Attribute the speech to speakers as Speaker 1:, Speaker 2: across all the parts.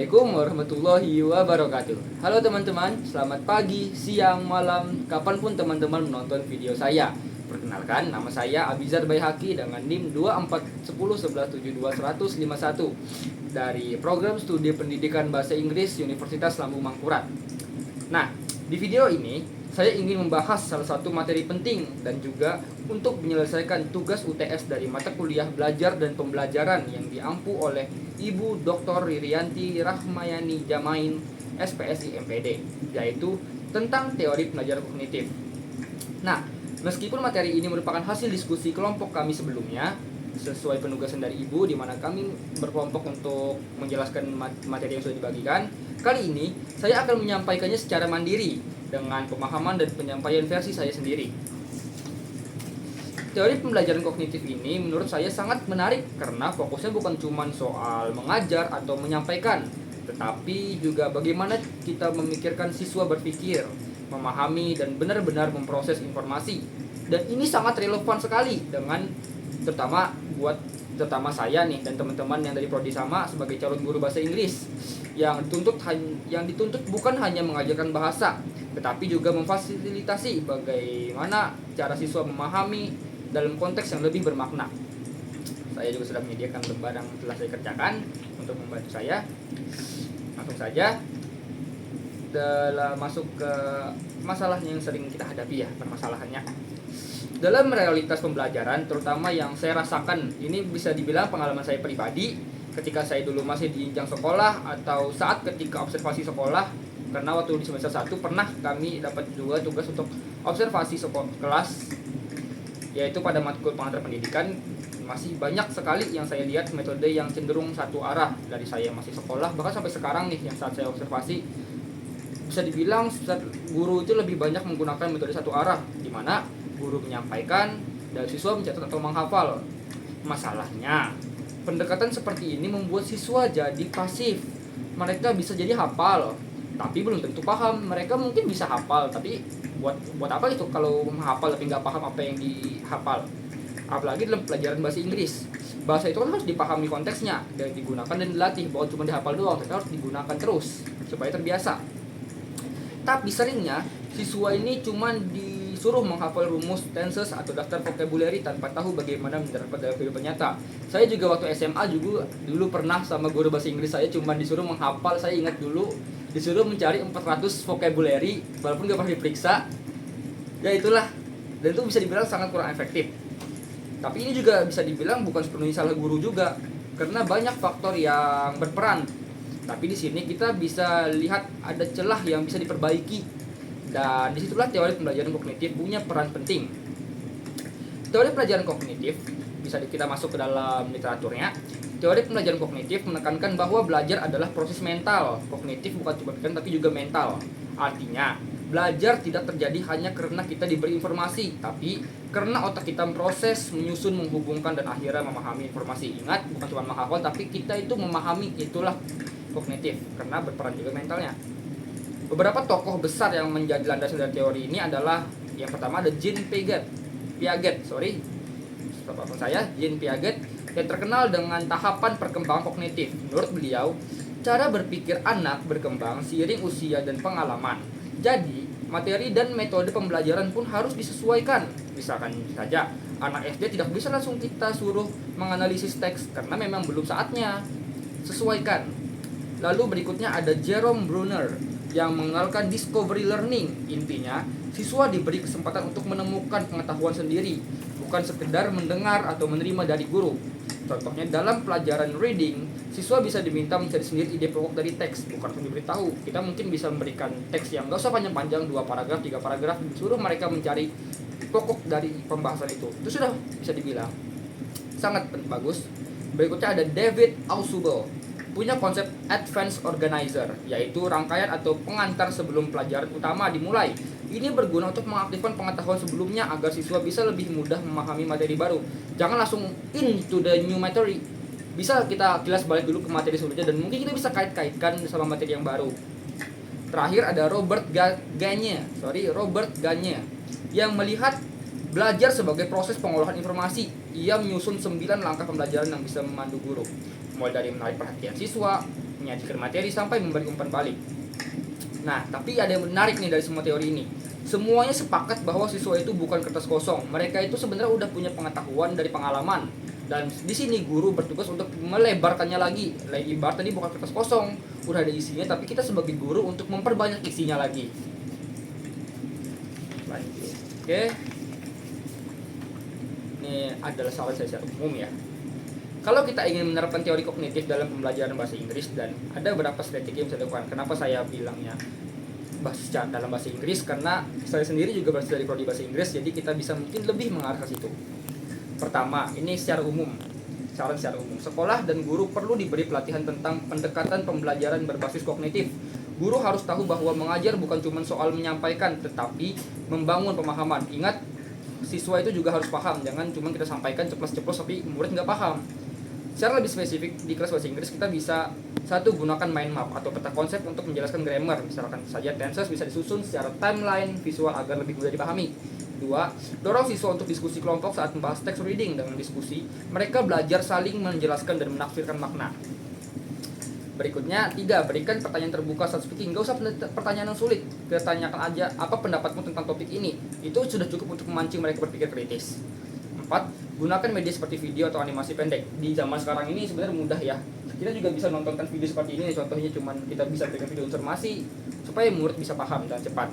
Speaker 1: Assalamualaikum warahmatullahi wabarakatuh. Halo teman-teman, selamat pagi, siang, malam, kapanpun teman-teman menonton video saya. Perkenalkan, nama saya Abizar Baihaqi dengan NIM 241011721051 dari Program Studi Pendidikan Bahasa Inggris Universitas Lambung Mangkurat. Nah, di video ini saya ingin membahas salah satu materi penting dan juga untuk menyelesaikan tugas UTS dari mata kuliah belajar dan pembelajaran yang diampu oleh Ibu Dr. Ririanti Rahmayani Jamain, SPSI MPD, yaitu tentang teori pembelajaran kognitif. Nah, meskipun materi ini merupakan hasil diskusi kelompok kami sebelumnya, sesuai penugasan dari Ibu di mana kami berkelompok untuk menjelaskan materi yang sudah dibagikan, kali ini saya akan menyampaikannya secara mandiri dengan pemahaman dan penyampaian versi saya sendiri. Teori pembelajaran kognitif ini menurut saya sangat menarik karena fokusnya bukan cuma soal mengajar atau menyampaikan, tetapi juga bagaimana kita memikirkan siswa berpikir, memahami dan benar-benar memproses informasi. Dan ini sangat relevan sekali dengan terutama saya nih dan teman-teman yang dari prodi sama sebagai calon guru bahasa Inggris yang dituntut bukan hanya mengajarkan bahasa, tetapi juga memfasilitasi bagaimana cara siswa memahami dalam konteks yang lebih bermakna. Saya juga sudah menyediakan lembar yang telah saya kerjakan untuk membantu saya. Langsung saja dalam masuk ke masalah yang sering kita hadapi ya, permasalahannya. Dalam realitas pembelajaran, terutama yang saya rasakan, ini bisa dibilang pengalaman saya pribadi ketika saya dulu masih di jenjang sekolah atau saat ketika observasi sekolah, karena waktu di semester 1 pernah kami dapat juga tugas untuk observasi kelas, yaitu pada matkul pengantar pendidikan. Masih banyak sekali yang saya lihat metode yang cenderung satu arah dari saya masih sekolah, bahkan sampai sekarang nih yang saat saya observasi, bisa dibilang guru itu lebih banyak menggunakan metode satu arah, di mana guru menyampaikan dan siswa mencatat atau menghafal. Masalahnya, pendekatan seperti ini membuat siswa jadi pasif. Mereka bisa jadi hafal, tapi belum tentu paham. Mereka mungkin bisa hafal, tapi buat apa itu kalau menghafal tapi nggak paham apa yang dihafal? Apalagi dalam pelajaran bahasa Inggris. Bahasa itu kan harus dipahami konteksnya dan digunakan dan dilatih, bukan cuma dihafal doang, tapi harus digunakan terus supaya terbiasa. Tapi seringnya siswa ini cuma disuruh menghafal rumus, tenses, atau daftar vocabulary tanpa tahu bagaimana menerapkan dalam kehidupan nyata. Saya juga waktu SMA juga dulu pernah sama guru bahasa Inggris saya cuma disuruh menghafal, saya ingat dulu disuruh mencari 400 vocabulary walaupun gak pernah diperiksa. Ya itulah, dan itu bisa dibilang sangat kurang efektif. Tapi ini juga bisa dibilang bukan sepenuhnya salah guru juga, karena banyak faktor yang berperan. Tapi di sini kita bisa lihat ada celah yang bisa diperbaiki, dan disitulah teori pembelajaran kognitif punya peran penting. Teori pembelajaran kognitif bisa kita masuk ke dalam literaturnya. Teori pembelajaran kognitif menekankan bahwa belajar adalah proses mental. Kognitif bukan cuma pikiran tapi juga mental. Artinya, belajar tidak terjadi hanya karena kita diberi informasi, tapi karena otak kita memproses, menyusun, menghubungkan, dan akhirnya memahami informasi. Ingat, bukan cuma menghafal, tapi kita itu memahami, itulah kognitif, karena berperan juga mentalnya. Beberapa tokoh besar yang menjadi landasan dari teori ini adalah, yang pertama ada Jean Piaget, yang terkenal dengan tahapan perkembangan kognitif. Menurut beliau, cara berpikir anak berkembang seiring usia dan pengalaman. Jadi, materi dan metode pembelajaran pun harus disesuaikan. Misalkan saja, anak SD tidak bisa langsung kita suruh menganalisis teks karena memang belum saatnya. Sesuaikan. Lalu berikutnya ada Jerome Bruner yang mengenalkan discovery learning. Intinya, siswa diberi kesempatan untuk menemukan pengetahuan sendiri, bukan sekedar mendengar atau menerima dari guru. Contohnya dalam pelajaran reading, siswa bisa diminta mencari sendiri ide pokok dari teks, bukan langsung diberitahu. Kita mungkin bisa memberikan teks yang gak usah panjang-panjang, 2 paragraf, 3 paragraf, disuruh mereka mencari pokok dari pembahasan itu. Itu sudah bisa dibilang sangat bagus. Berikutnya ada David Ausubel, punya konsep advanced organizer, yaitu rangkaian atau pengantar sebelum pelajaran utama dimulai. Ini berguna untuk mengaktifkan pengetahuan sebelumnya agar siswa bisa lebih mudah memahami materi baru. Jangan langsung into the new material. Bisa kita kilas balik dulu ke materi sebelumnya dan mungkin kita bisa kait-kaitkan sama materi yang baru. Terakhir ada Robert Gagne yang melihat belajar sebagai proses pengolahan informasi. Ia menyusun 9 langkah pembelajaran yang bisa memandu guru, mulai dari menarik perhatian siswa, menyajikan materi sampai memberi umpan balik. Nah, tapi ada yang menarik nih dari semua teori ini. Semuanya sepakat bahwa siswa itu bukan kertas kosong. Mereka itu sebenarnya udah punya pengetahuan dari pengalaman. Dan di sini guru bertugas untuk melebarkannya lagi. Ibarat tadi bukan kertas kosong, udah ada isinya, tapi kita sebagai guru untuk memperbanyak isinya lagi. Lanjut. Oke. Ini adalah saran saya secara umum ya. Kalau kita ingin menerapkan teori kognitif dalam pembelajaran bahasa Inggris, dan ada beberapa strategi yang bisa dilakukan. Kenapa saya bilangnya dalam bahasa Inggris? Karena saya sendiri juga berasal dari prodi bahasa Inggris, jadi kita bisa mungkin lebih mengarah ke situ. Pertama, ini secara umum, saran secara umum. Sekolah dan guru perlu diberi pelatihan tentang pendekatan pembelajaran berbasis kognitif. Guru harus tahu bahwa mengajar bukan cuma soal menyampaikan, tetapi membangun pemahaman. Ingat, siswa itu juga harus paham, jangan cuma kita sampaikan ceplos-ceplos tapi murid nggak paham. Secara lebih spesifik, di kelas bahasa Inggris kita bisa satu, gunakan mind map atau peta konsep untuk menjelaskan grammar. Misalkan saja tenses bisa disusun secara timeline visual agar lebih mudah dipahami. 2, dorong siswa untuk diskusi kelompok saat membahas text reading. Dengan diskusi, mereka belajar saling menjelaskan dan menafsirkan makna. Berikutnya, 3, berikan pertanyaan terbuka saat speaking. Gak usah pertanyaan yang sulit, kita tanyakan aja apa pendapatmu tentang topik ini. Itu sudah cukup untuk memancing mereka berpikir kritis. 4, gunakan media seperti video atau animasi pendek. Di zaman sekarang ini sebenarnya mudah ya. Kita juga bisa nontonkan video seperti ini. Contohnya cuman kita bisa berikan video informasi supaya murid bisa paham dan cepat.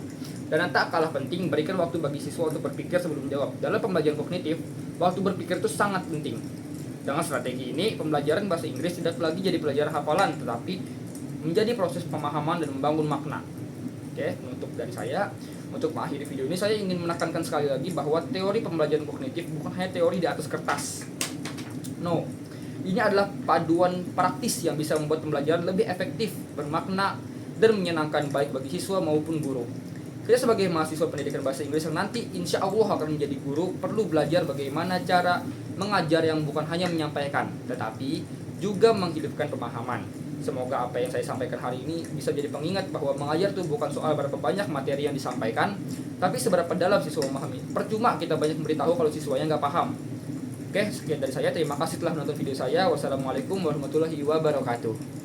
Speaker 1: Dan yang tak kalah penting, berikan waktu bagi siswa untuk berpikir sebelum menjawab. Dalam pembelajaran kognitif, waktu berpikir itu sangat penting. Dengan strategi ini, pembelajaran bahasa Inggris tidak lagi jadi pelajaran hafalan, tetapi menjadi proses pemahaman dan membangun makna. Oke, untuk dari saya, untuk mengakhiri video ini, saya ingin menekankan sekali lagi bahwa teori pembelajaran kognitif bukan hanya teori di atas kertas. No, ini adalah paduan praktis yang bisa membuat pembelajaran lebih efektif, bermakna, dan menyenangkan baik bagi siswa maupun guru. Kita sebagai mahasiswa pendidikan bahasa Inggris yang nanti insya Allah akan menjadi guru, perlu belajar bagaimana cara mengajar yang bukan hanya menyampaikan, tetapi juga menghidupkan pemahaman. Semoga apa yang saya sampaikan hari ini bisa jadi pengingat bahwa mengajar itu bukan soal berapa banyak materi yang disampaikan, tapi seberapa dalam siswa memahami. Percuma kita banyak memberitahu kalau siswanya nggak paham. Oke, sekian dari saya. Terima kasih telah menonton video saya. Wassalamualaikum warahmatullahi wabarakatuh.